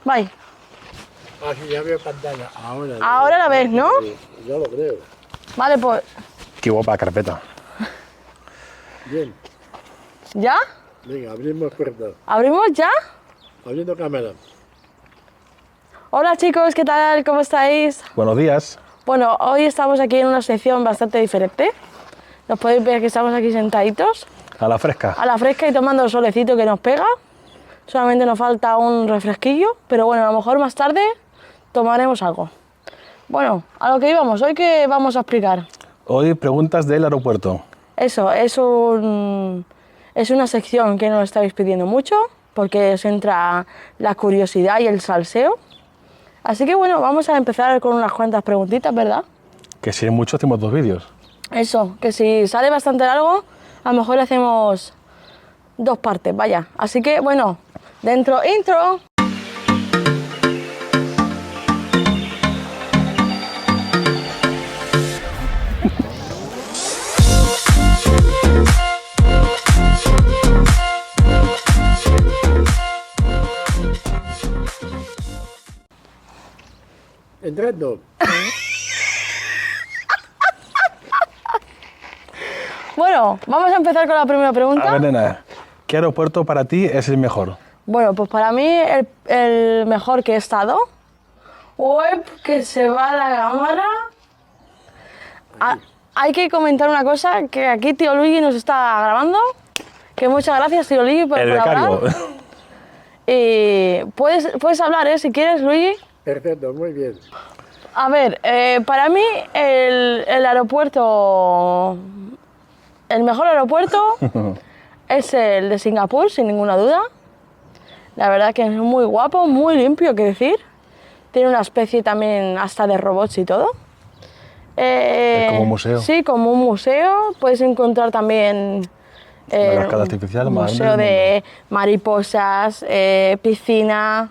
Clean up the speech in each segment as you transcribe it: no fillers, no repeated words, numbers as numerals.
Bye. Ah, sí, ya veo pantalla. Ahora. Ahora la ves, ¿no? Yo lo creo. Vale, pues... Qué guapa la carpeta. Bien. ¿Ya? Venga, abrimos puertas. ¿Abrimos ya? Abriendo cámara. Hola chicos, ¿qué tal? ¿Cómo estáis? Buenos días. Bueno, hoy estamos aquí en una sección bastante diferente. Nos podéis ver que estamos aquí sentaditos, A la fresca. a la fresca y tomando el solecito que nos pega. Solamente nos falta un refresquillo, pero bueno, a lo mejor más tarde tomaremos algo. Bueno, a lo que íbamos, hoy que vamos a explicar. Hoy preguntas del aeropuerto. Eso, es una sección que nos estáis pidiendo mucho, porque os entra la curiosidad y el salseo. Así que bueno, vamos a empezar con unas cuantas preguntitas, ¿verdad? Que si es mucho hacemos 2 vídeos. Eso, que si sale bastante largo, a lo mejor hacemos 2 partes, vaya. Así que bueno, dentro intro. Entrando. Bueno, vamos a empezar con la primera pregunta. A ver, nena, ¿qué aeropuerto para ti es el mejor? Bueno, pues para mí el mejor que he estado. Web que se va a la cámara. Hay que comentar una cosa, que aquí tío Luigi nos está grabando. Que muchas gracias tío Luigi por El colaborar. becario. Y puedes hablar, si quieres, Luigi. Perfecto, muy bien. A ver, para mí el aeropuerto, el mejor aeropuerto es el de Singapur, sin ninguna duda. La verdad que es muy guapo, muy limpio, que decir. Tiene una especie también hasta de robots y todo. Es como un museo. Sí, como un museo. Puedes encontrar también La cascada artificial un más museo grande del de mariposas, piscina,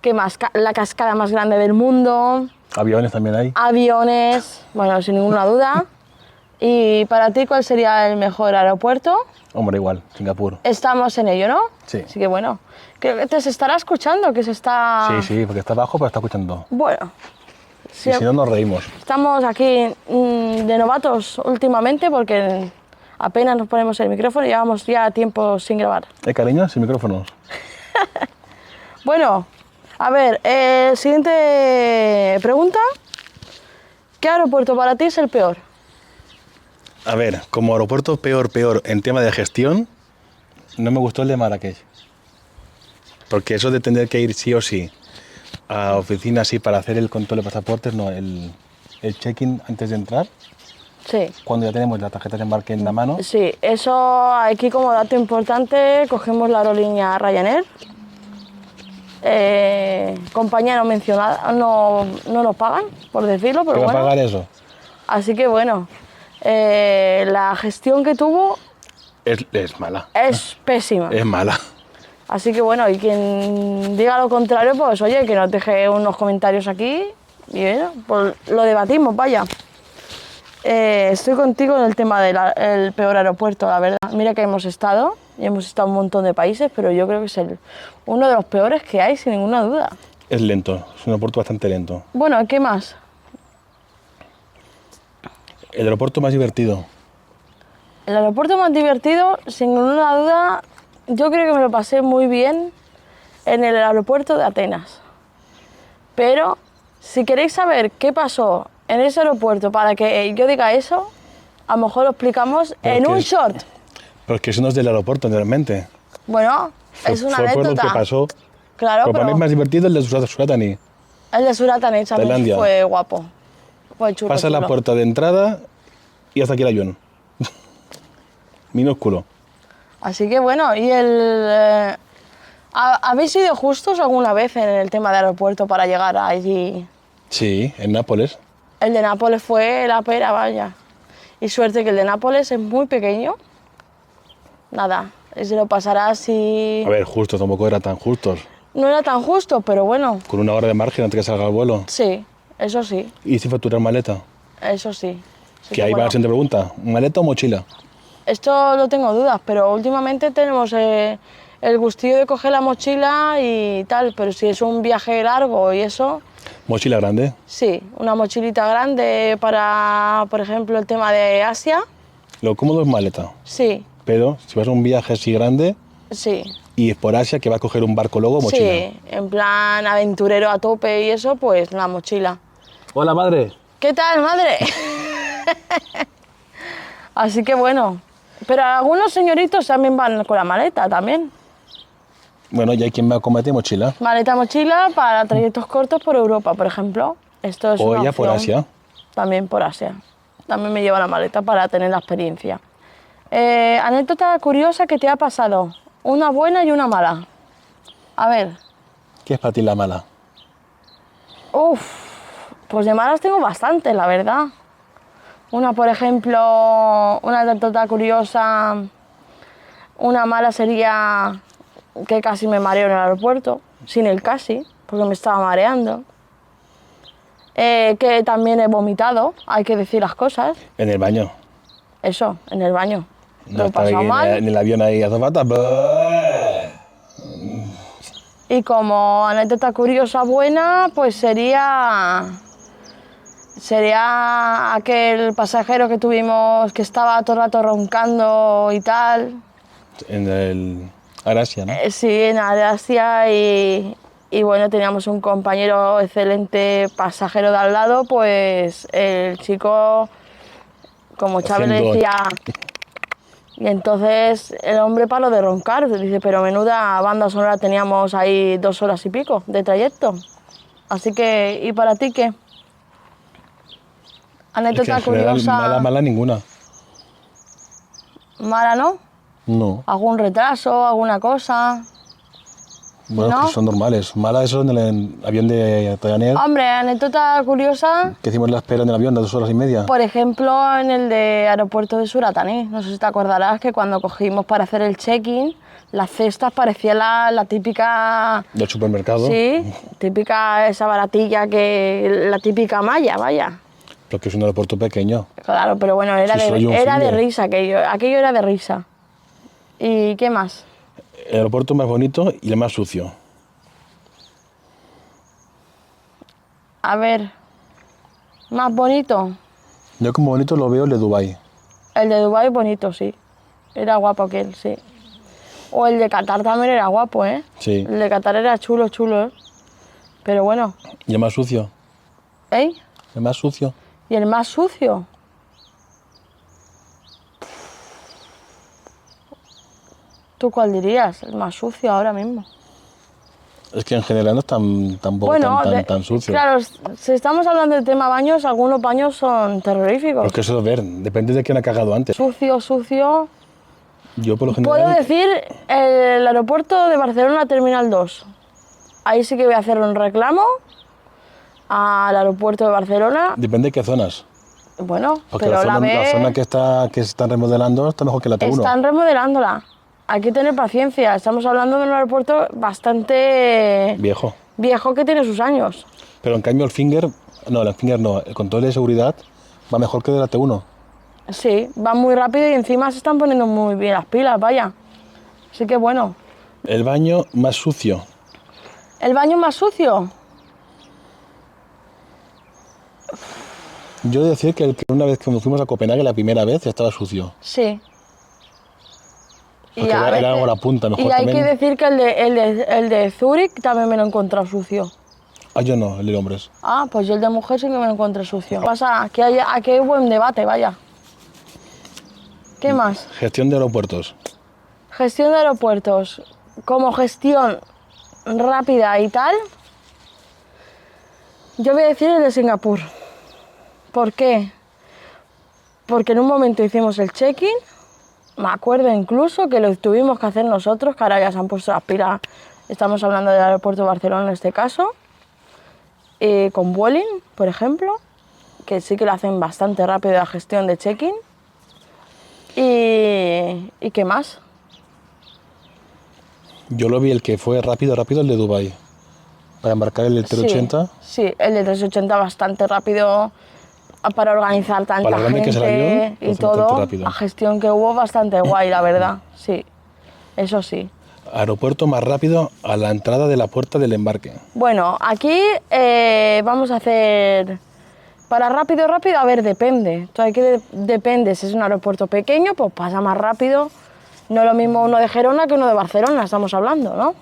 ¿qué más? La cascada más grande del mundo, Aviones también hay. aviones, bueno, sin ninguna duda. ¿Y para ti cuál sería el mejor aeropuerto? Hombre, igual, Singapur. Estamos en ello, ¿no? Sí. Así que bueno, creo que te se estará escuchando, que se está... Sí, porque está abajo, pero está escuchando. Bueno, sí, Y si no, nos reímos. estamos aquí de novatos últimamente porque apenas nos ponemos el micrófono y llevamos ya tiempo sin grabar. Cariño, sin micrófonos. Bueno, a ver, siguiente pregunta. ¿Qué aeropuerto para ti es el peor? A ver, como aeropuerto peor en tema de gestión, no me gustó el de Marrakech. Porque eso de tener que ir sí o sí a oficinas así para hacer el control de pasaportes, no, el check-in antes de entrar, Sí. cuando ya tenemos la tarjeta de embarque en la mano. Sí, eso aquí como dato importante, cogemos la aerolínea Ryanair. Compañía no mencionada, no nos pagan, por decirlo, pero ¿Qué va a bueno. pagar eso? Así que bueno, la gestión que tuvo Es mala. es pésima. Es mala. Así que bueno, y quien diga lo contrario, pues oye, que nos deje unos comentarios aquí y bueno, pues lo debatimos, vaya. Estoy contigo en el tema del peor aeropuerto, la verdad. Mira que hemos estado, y hemos estado en un montón de países, pero yo creo que es uno de los peores que hay, sin ninguna duda. Es lento, es un aeropuerto bastante lento. Bueno, ¿qué más? El aeropuerto más divertido. El aeropuerto más divertido, sin ninguna duda, yo creo que me lo pasé muy bien en el aeropuerto de Atenas. Pero si queréis saber qué pasó en ese aeropuerto para que yo diga eso, a lo mejor lo explicamos Pero en que un es- short. Pero es que eso no es del aeropuerto, realmente. Bueno, es una Fue por lo anécdota. que pasó. Claro, Pero para mí pero es más divertido el de Suratani. el de Suratani también Tailandia. fue guapo. Fue chulo. Pasa la chulo. puerta de entrada y hasta aquí el avión. Minúsculo. Así que bueno, y ¿habéis sido justos alguna vez en el tema de aeropuerto para llegar allí? Sí, en Nápoles. El de Nápoles fue la pera, vaya. Y suerte que el de Nápoles es muy pequeño. Nada, se lo pasarás y... A ver, justo, tampoco era tan justos. No era tan justo, pero bueno, Con 1 hora de margen antes que salga el vuelo. sí, eso sí, Y sin facturar maleta. eso sí. Así Que ahí va bueno, la siguiente pregunta. ¿Maleta o mochila? esto no tengo dudas, pero últimamente tenemos el gustillo de coger la mochila y tal, pero si es un viaje largo y eso, Mochila grande. sí, una mochilita grande para, por ejemplo, el tema de Asia, Lo cómodo es maleta. sí, Pero si vas a un viaje así grande sí. y es por Asia, que va a coger un barco luego, mochila. Sí, en plan aventurero a tope y eso, pues la mochila. Hola, madre. ¿Qué tal, madre? Así que bueno, pero algunos señoritos también van con la maleta también. Bueno, ya hay quien va con mate y mochila. Maleta mochila para trayectos cortos por Europa, por ejemplo. Esto es O una ella por opción. Asia. También por Asia. También me lleva la maleta para tener la experiencia. Anécdota curiosa que te ha pasado. Una buena y una mala. A ver. ¿Qué es para ti la mala? Uf, pues de malas tengo bastantes, la verdad. Una, por ejemplo, una anécdota curiosa. Una mala sería que casi me mareo en el aeropuerto. Sin el casi, porque me estaba mareando. Que también he vomitado, hay que decir las cosas. En el baño. Eso, en el baño. No Lo he estar ahí pasado mal. en el avión ahí azafata. Y como anécdota curiosa buena, pues sería aquel pasajero que tuvimos que estaba todo el rato roncando y tal. En el Arasia, ¿no? Sí, en Asia y bueno, teníamos un compañero excelente pasajero de al lado, pues el chico, como Chávez le Haciendo- decía, y entonces el hombre paró de roncar, dice, pero menuda banda sonora teníamos ahí 2 horas y pico de trayecto. Así que, ¿y para ti qué? Es que Anécdota en general, curiosa, mala ninguna. mala, ¿no? No. ¿Algún retraso, alguna cosa? Bueno, ¿No? que son normales. Mala eso en el avión de Ryanair, Hombre, anécdota curiosa, que hicimos la espera en el avión de 2 horas y media. por ejemplo, en el de aeropuerto de Suratani. No sé si te acordarás que cuando cogimos para hacer el check-in, las cestas parecía la típica... Del supermercado. Sí, típica esa baratilla que... La típica malla, vaya. Porque es un aeropuerto pequeño. Claro, pero bueno, era, Sí, soy un era de finger. risa aquello. Aquello era de risa. ¿Y qué más? El aeropuerto más bonito y el más sucio. A ver, más bonito. Yo como bonito lo veo el de Dubái. El de Dubái bonito, sí. Era guapo aquel, sí. O el de Qatar también era guapo, ¿eh? Sí. El de Qatar era chulo, chulo, ¿eh? Pero bueno, Y el más sucio. ¿eh? El más sucio. ¿Y el más sucio? ¿Tú cuál dirías? El más sucio ahora mismo. Es que en general no es tampoco tan sucio. claro, si estamos hablando del tema baños, algunos baños son terroríficos. Porque eso, a ver, depende de quién ha cagado antes. Sucio, sucio. Yo por lo Puedo general... decir el aeropuerto de Barcelona Terminal 2. Ahí sí que voy a hacer un reclamo al aeropuerto de Barcelona. Depende de qué zonas. Bueno, Porque pero la B zona que se están remodelando está mejor que la T1. están remodelándola. Hay que tener paciencia. Estamos hablando de un aeropuerto bastante Viejo. viejo que tiene sus años. Pero en cambio el Finger no, el control de seguridad va mejor que de la T1. Sí, van muy rápido y encima se están poniendo muy bien las pilas, vaya. Así que bueno. El baño más sucio. ¿El baño más sucio? Yo he de decir que el que una vez que nos fuimos a Copenhague la primera vez ya estaba sucio. Sí. Porque a era veces- hora punta, mejor y hay también. que decir que el de Zúrich también me lo he encontrado sucio. Ah, yo no, el de hombres. Ah, pues yo el de mujer sí que me lo encontré sucio. Pasa que aquí hay buen debate, vaya. ¿Qué más? Gestión de aeropuertos. Gestión de aeropuertos. Como gestión rápida y tal, yo voy a decir el de Singapur. ¿Por qué? Porque en un momento hicimos el check-in, me acuerdo incluso que lo tuvimos que hacer nosotros, que ahora ya se han puesto las pilas, estamos hablando del aeropuerto de Barcelona en este caso, con Vueling, por ejemplo, que sí que lo hacen bastante rápido la gestión de check-in. ¿Y qué más? Yo lo vi el que fue rápido, el de Dubái. Para embarcar el del 380. Sí, el de 380 bastante rápido para organizar tanta Para lo grande que es el gente avión, y lo hacen todo. bastante rápido. La gestión que hubo bastante guay, la verdad, sí. Eso sí. Aeropuerto más rápido a la entrada de la puerta del embarque. Bueno, aquí vamos a hacer... Para rápido, rápido, a ver, depende. Entonces, aquí depende, si es un aeropuerto pequeño, pues pasa más rápido. No es lo mismo uno de Gerona que uno de Barcelona, estamos hablando, ¿no?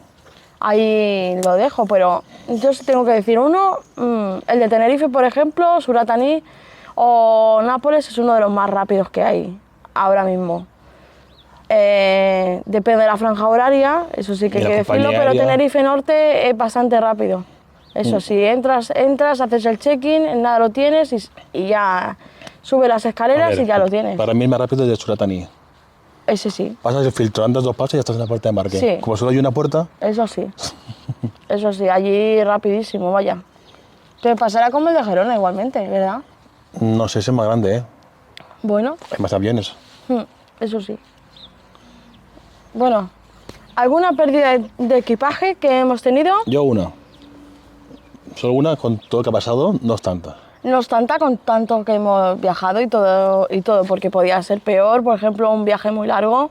Ahí lo dejo, pero yo sí tengo que decir uno, el de Tenerife, por ejemplo, Suratani o Nápoles es uno de los más rápidos que hay ahora mismo. Depende de la franja horaria, eso sí que hay Y la que decirlo, compañía pero aérea. Tenerife Norte es bastante rápido. Eso sí, entras, haces el check-in, en nada lo tienes y ya sube las A escaleras ver, y ya lo tienes. Para mí es más rápido el de Suratani. Ese sí, Pasas el filtro, andas 2 pasos y ya estás en la puerta de embarque. Sí. Como solo hay una puerta, eso sí. Eso sí, allí rapidísimo, vaya. Te pasará como el de Gerona igualmente, ¿verdad? no sé si es más grande, ¿eh? Bueno, Hay más aviones. eso sí. Bueno, ¿alguna pérdida de equipaje que hemos tenido? Yo una. Solo una, con todo lo que ha pasado, no es tanta. No es tanta con tanto que hemos viajado y todo, porque podía ser peor, por ejemplo, un viaje muy largo.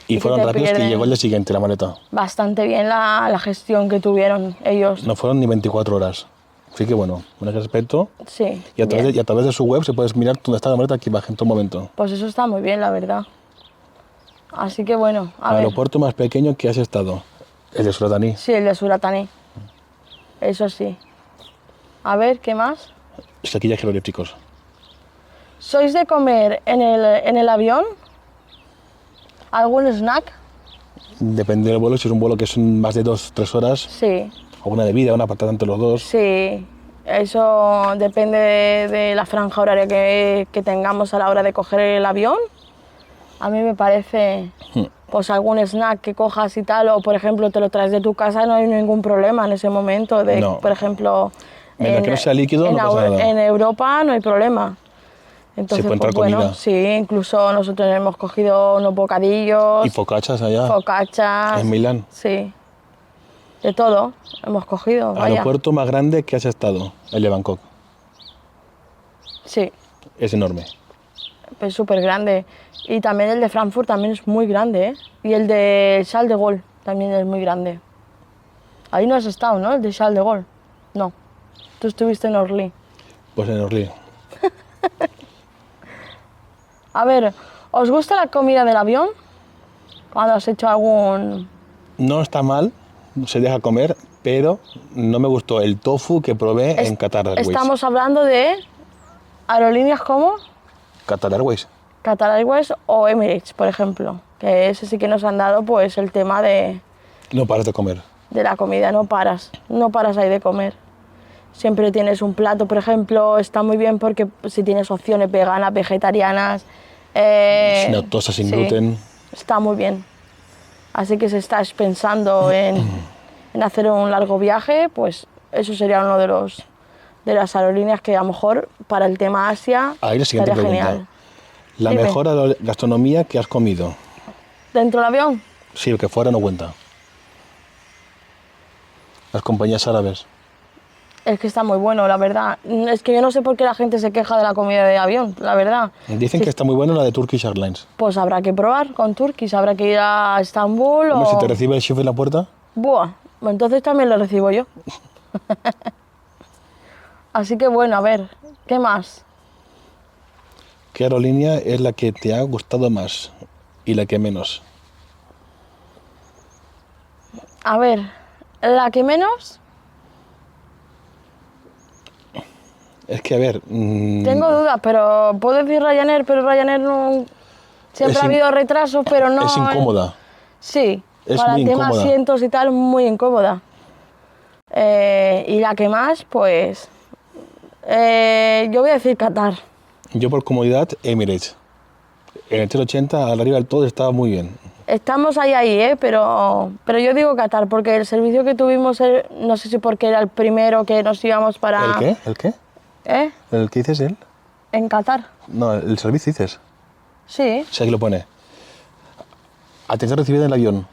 Y que fueron te rápidos que pierden. llegó el día siguiente la maleta. Bastante bien la gestión que tuvieron ellos. No fueron ni 24 horas. Así que bueno, en ese aspecto. Sí, Y a través, bien. y a través de su web se puedes mirar dónde está la maleta que baja en todo momento. Pues eso está muy bien, la verdad. Así que bueno, a ver. Aeropuerto más pequeño que has estado. El de Suratani. Sí, el de Suratani. Eso sí. A ver, ¿qué más? Saquillas jeroglíficos. ¿Sois de comer en el avión? ¿Algún snack? Depende del vuelo, si es un vuelo que son más de 2-3 horas, Sí, o una bebida, una apartada entre los dos. sí. Eso depende de la franja horaria que tengamos a la hora de coger el avión. A mí me parece, pues algún snack que cojas y tal, o por ejemplo te lo traes de tu casa, no hay ningún problema en ese momento. No. Por ejemplo, Mientras que no sea líquido, no pasa nada. en Europa no hay problema. Entonces, puede entrar pues bueno, comida. sí, incluso nosotros hemos cogido unos bocadillos, Y focachas allá. focachas. en Milán. Sí, de todo hemos cogido, vaya. Aeropuerto más grande que has estado. El de Bangkok. Sí, Es enorme. es súper grande. Y también el de Frankfurt también es muy grande, ¿eh? Y el de Charles de Gaulle también es muy grande. Ahí no has estado, ¿no? El de Charles de Gaulle. No. Tú estuviste en Orly. Pues en Orly. A ver, ¿os gusta la comida del avión? Cuando has hecho algún... No está mal, se deja comer, pero no me gustó el tofu que probé en Qatar Airways. Estamos hablando de aerolíneas como Qatar Airways. Qatar Airways o Emirates, por ejemplo. Que ese sí que nos han dado pues el tema de No paras de comer. la comida, no paras ahí de comer. Siempre tienes un plato, por ejemplo, está muy bien porque si tienes opciones veganas, vegetarianas... Sin lactosa, sin sí, gluten. Está muy bien. Así que si estás pensando en hacer un largo viaje, pues eso sería uno de las aerolíneas que a lo mejor para el tema Asia Ahí la siguiente estaría pregunta. genial. La Dime. mejor gastronomía que has comido. ¿Dentro del avión? Sí, el que fuera no cuenta. Las compañías árabes. Es que está muy bueno, la verdad. Es que yo no sé por qué la gente se queja de la comida de avión, la verdad. Dicen Sí, que está muy buena la de Turkish Airlines. pues habrá que probar con Turkish, habrá que ir a Estambul Hombre, o... si te recibe el chef en la puerta, Buah, entonces también lo recibo yo. Así que bueno, a ver, ¿qué más? ¿qué aerolínea es la que te ha gustado más y la que menos? A ver, la que menos... Es que, a ver... Tengo dudas, pero puedo decir Ryanair, pero Ryanair no... Siempre Es ha habido retrasos, pero no... Es incómoda. Sí, Es para muy el tema incómoda. asientos y tal, muy incómoda. Y la que más, pues... yo voy a decir Qatar. Yo por comodidad, Emirates. En el 380, al arriba del todo, estaba muy bien. Estamos ahí, pero yo digo Qatar, porque el servicio que tuvimos, no sé si porque era el primero que nos íbamos para... ¿El qué? ¿El qué? ¿Eh? ¿El que dices él? En Qatar. No, el servicio dices. Sí, Sí, aquí lo pone. Atención recibida en el avión.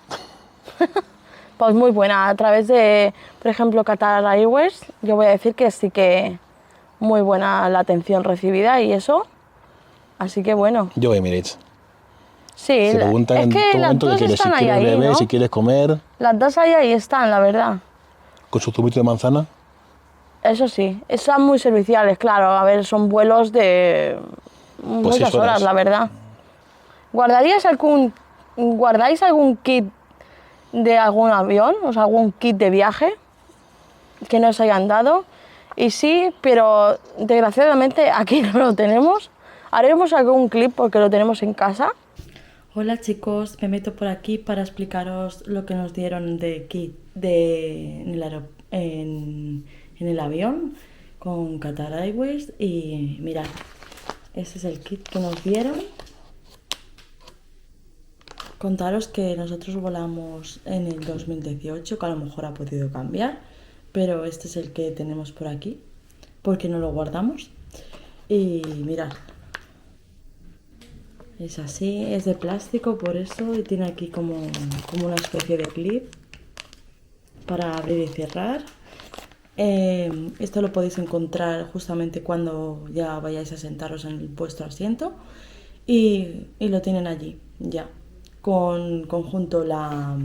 pues muy buena. A través de, por ejemplo, Qatar Airways, yo voy a decir que sí que muy buena la atención recibida y eso. Así que bueno, Yo Emirates. Sí, Se preguntan es en que todo las momento qué dos quieres, si están ahí, quieres beber, ¿no? si quieres comer, Las dos ahí están, la verdad. con su zumito de manzana. Eso sí, están muy serviciales, claro. A ver, son vuelos de Pues muchas 6 horas. horas, la verdad. ¿Guardáis algún kit de algún avión? O sea, algún kit de viaje que nos hayan dado. Y sí, pero desgraciadamente aquí no lo tenemos. Haremos algún clip porque lo tenemos en casa. Hola chicos, me meto por aquí para explicaros lo que nos dieron de kit en el avión con Qatar Airways y mirad, este es el kit que nos dieron. Contaros que nosotros volamos en el 2018, que a lo mejor ha podido cambiar, pero este es el que tenemos por aquí, porque no lo guardamos. Y mirad, es así, es de plástico por eso y tiene aquí como una especie de clip para abrir y cerrar. Esto lo podéis encontrar justamente cuando ya vayáis a sentaros en vuestro asiento y lo tienen allí ya, con junto la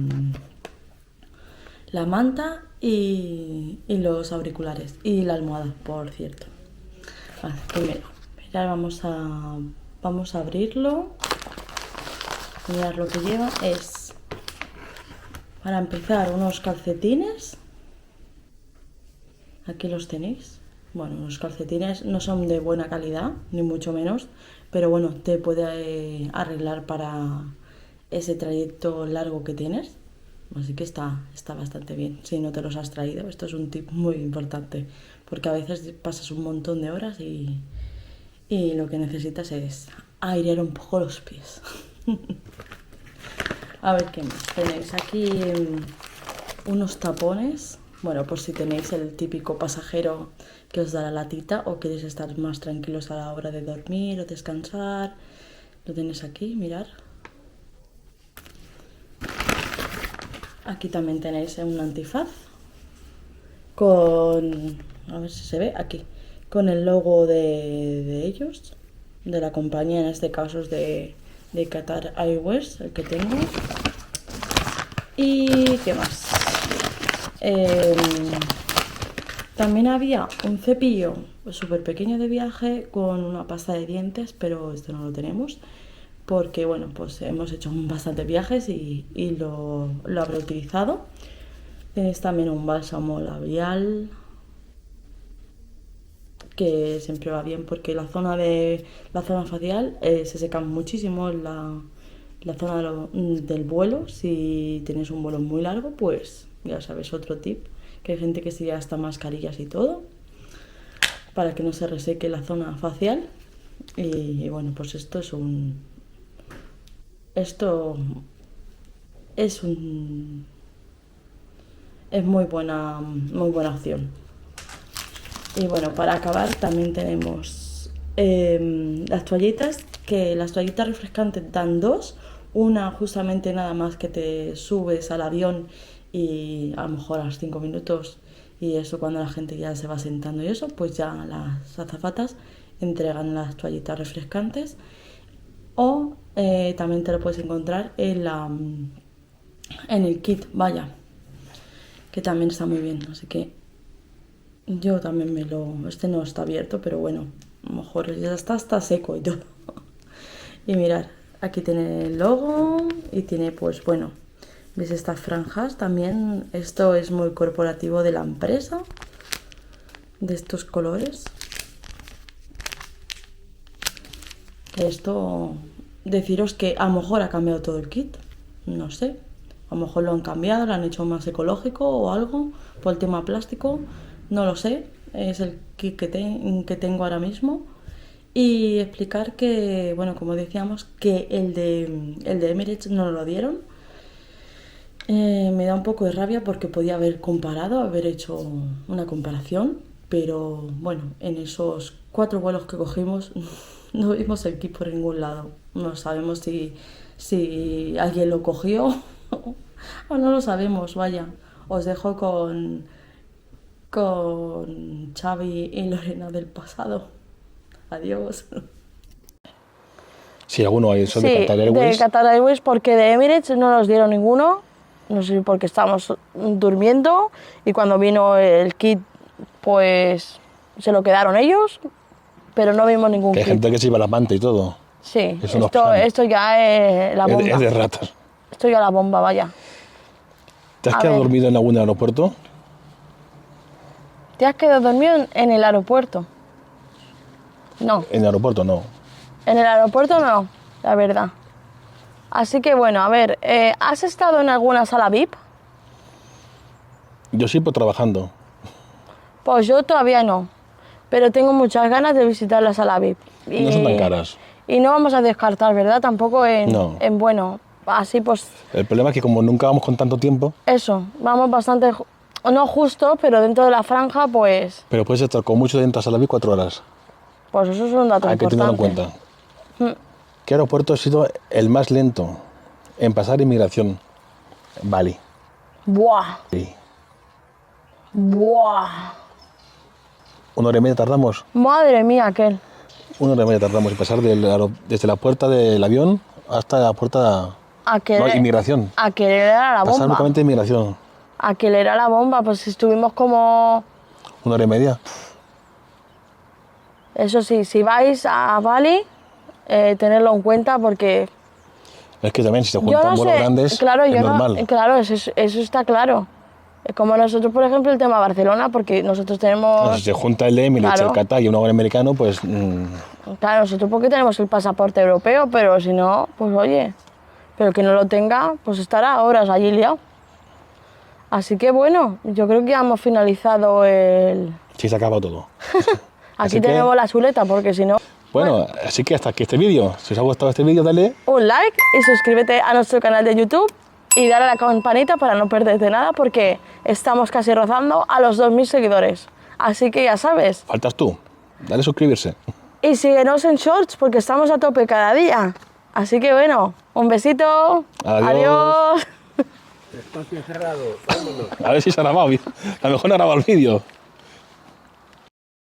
manta y los auriculares y la almohada, por cierto. Vale, primero, mirad, vamos a abrirlo. Mirad, lo que lleva es, para empezar, unos calcetines. Aquí los tenéis. Bueno, los calcetines no son de buena calidad, ni mucho menos, pero bueno, te puede arreglar para ese trayecto largo que tienes. Así que está bastante bien. Si no te los has traído, esto es un tip muy importante, porque a veces pasas un montón de horas y lo que necesitas es airear un poco los pies. A ver qué más. Tenéis aquí unos tapones. Bueno, por si tenéis el típico pasajero que os da la latita o queréis estar más tranquilos a la hora de dormir o descansar. Lo tenéis aquí, mirad. Aquí también tenéis un antifaz con, a ver si se ve, aquí, con el logo de ellos, de la compañía, en este caso es de Qatar Airways, el que tengo. ¿Y qué más? También había un cepillo súper pequeño de viaje con una pasta de dientes, pero esto no lo tenemos porque, bueno, pues hemos hecho bastantes viajes y lo habré utilizado. Tenéis también un bálsamo labial que siempre va bien porque la zona facial se seca muchísimo la zona del vuelo. Si tenéis un vuelo muy largo, pues ya sabes, otro tip, que hay gente que se lleva hasta mascarillas y todo para que no se reseque la zona facial. Y bueno, pues esto es muy buena opción. Y bueno, para acabar también tenemos las toallitas, que las toallitas refrescantes dan dos. Una justamente nada más que te subes al avión y a lo mejor a los 5 minutos y eso, cuando la gente ya se va sentando y eso, pues ya las azafatas entregan las toallitas refrescantes. O también te lo puedes encontrar en el kit, vaya, que también está muy bien. Así que yo también este no está abierto, pero bueno, a lo mejor ya está seco y todo. Y mirad, aquí tiene el logo y tiene, pues bueno, ¿ves estas franjas? También esto es muy corporativo de la empresa, de estos colores. Esto, deciros que a lo mejor ha cambiado todo el kit, no sé. A lo mejor lo han cambiado, lo han hecho más ecológico o algo, por el tema plástico, no lo sé. Es el kit que tengo ahora mismo. Y explicar que, bueno, como decíamos, que el de Emirates no lo dieron. Me da un poco de rabia porque podía haber hecho una comparación, pero bueno, en esos 4 vuelos que cogimos no vimos el kit por ningún lado. No sabemos si alguien lo cogió o no lo sabemos, vaya. Os dejo con Xavi y Lorena del pasado. Adiós. Sí, alguno hay, son Sí, de Qatar Airways. de Qatar Airways, porque de Emirates no nos dieron ninguno. No sé si porque estábamos durmiendo y cuando vino el kit, pues se lo quedaron ellos, pero no vimos ningún Que hay kit. gente que se lleva la manta y todo. Sí, Eso no esto, es plan. esto ya es la bomba. Es de ratas. Esto ya es la bomba, vaya. ¿Te has A quedado ver. dormido en algún aeropuerto? ¿Te has quedado dormido en el aeropuerto? No, En el aeropuerto no. en el aeropuerto no, la verdad. Así que bueno, a ver, ¿has estado en alguna sala VIP? Yo sigo trabajando. Pues yo todavía no, pero tengo muchas ganas de visitar la sala VIP. No son tan caras. Y no vamos a descartar, ¿verdad? Tampoco No. en bueno, así pues El problema es que como nunca vamos con tanto tiempo, eso, vamos bastante, no justo, pero dentro de la franja, pues pero puedes estar con mucho dentro a la vi 4 horas. eso es un dato Hay que importante. tenerlo en cuenta. ¿Qué aeropuerto ha sido el más lento en pasar inmigración? Bali. Buah, Sí. buah. 1 hora y media tardamos. Madre mía, aquel. 1 hora y media tardamos en pasar desde la puerta del avión hasta la puerta... Aquel, No, inmigración. aquel era la Pasar bomba. únicamente inmigración. Aquel era la bomba, pues estuvimos como... 1 hora y media. Eso sí, si vais a Bali, tenerlo en cuenta porque... Es que también si se Yo juntan no vuelos sé, grandes, claro, es yo normal. no, claro, eso está claro. Como nosotros, por ejemplo, el tema Barcelona, porque nosotros tenemos... Si se junta el de Emirates, Claro. el Qatar y un americano, pues Claro, nosotros porque tenemos el pasaporte europeo, pero si no, pues oye, pero que no lo tenga, pues estará horas allí liado. Así que bueno, yo creo que ya hemos finalizado el... sí se acaba todo. Aquí Así que- tenemos la chuleta, porque si no... Bueno, así que hasta aquí este vídeo. Si os ha gustado este vídeo, dale. Un like y suscríbete a nuestro canal de YouTube y dale a la campanita para no perderte nada, porque estamos casi rozando a los 2000 seguidores. Así que ya sabes. Faltas tú. Dale a suscribirse. Y síguenos en Shorts porque estamos a tope cada día. Así que bueno, un besito. Adiós. Adiós. Espacio cerrado. Vámonos. A ver si se ha grabado. A lo mejor no ha grabado el vídeo.